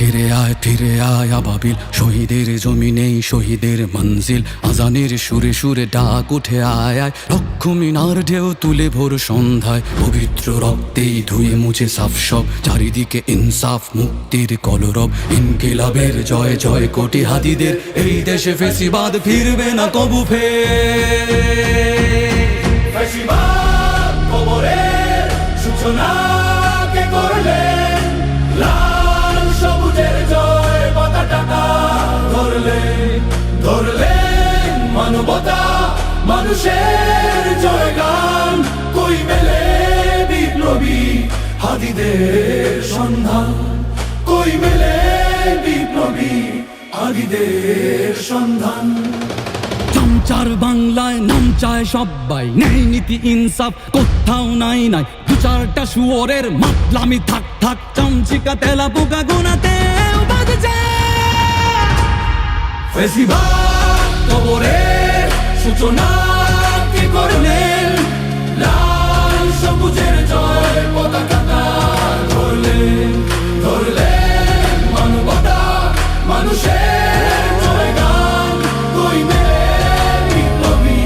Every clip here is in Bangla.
ফিরে আয় আবাবিল, শহীদের জমিনেই শহীদের মঞ্জিল। আজানের সুরে সুরে ডাক উঠে আয় আয়, লক্ষ মিনার ঢেউ তুলে ভোর সন্ধ্যায়। পবিত্র রক্তেই ধুয়ে মুছে সাফ সব, চারিদিকে ইনসাফ মুক্তির কলরব। ইনকিলাবের জয় জয় কোটি হাদিদের, এই দেশে ফেসিবাদ ফিরবে না কবু ফেসিবাদ কবরের সূচনা কে করলেন, লাল সবুজের জয় পতাকাটা ধরলেন মানবতা মানুষের জয়গান। কই মেলে বিপ্লবী হাদিদের সন্ধান, কই মেলে বিপ্লবী হাদিদের সন্ধান। চামচার বাংলায় নাম চায় সব্বাই, ন্যায় নীতি ইনসাফ কোথাও নাই নাই। দু চারটা শুয়োরের মাতলামি থাক থাক, চামচিকা তেলা পোকা গোনাতেও বাজছে। ফেসিবাদ কবরের সূচনা কে করলেন, লাল সবুজের জয় পতাকাটা ধরলেন মানবতা মানুষের জয়গান। কই মেলে বিপ্লবী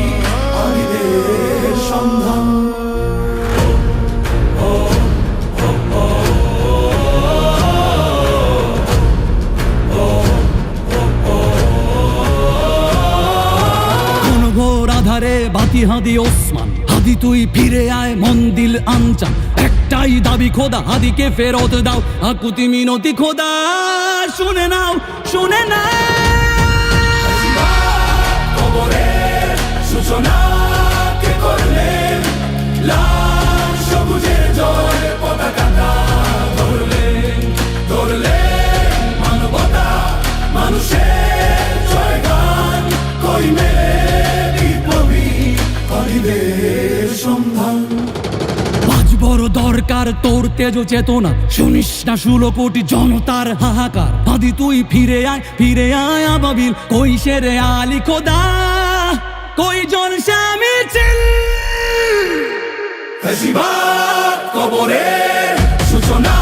হাদিদের সন্ধান। আধারে বাতি হাদি ওসমান, হাদি তুই ফিরে আয় মন্দিল আনচান। একটাই দাবি খোদা, হাদিকে ফেরত দাও, আকুতি মিনতি খোদা শুনে নাও শুনে নাও। কবরের সূচনা কে করলেন, লাল সবুজের জয় পতাকাটা ধরলেন মানবতা মানুষের জয়গান। কই মেলে বিপ্লবী হাদিদের সন্ধান। আজ বড় দরকার তোর তেজ চেতনা, শুনিস না 16 কোটি জনতার হাহাকার। হাদি তুই ফিরে আয় আবাবিল, কই শেরে আলী খোদা, কই জলসা মিছিল। ফেসিবাদ কবরের সূচনা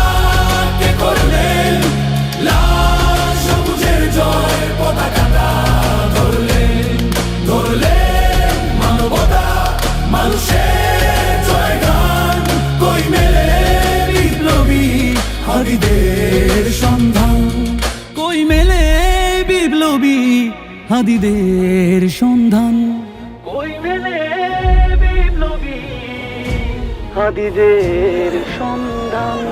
কে করলেন, লাল সবুজের জয় পতাকাটা ধরলেন মানবতা মানুষের জয়গান। কই মেলে বিপ্লবী হাদিদের সন্ধান, কই মেলে বিপ্লবী হাদিদের সন্ধান, কই মেলে বিপ্লবী হাদিদের সন্ধান।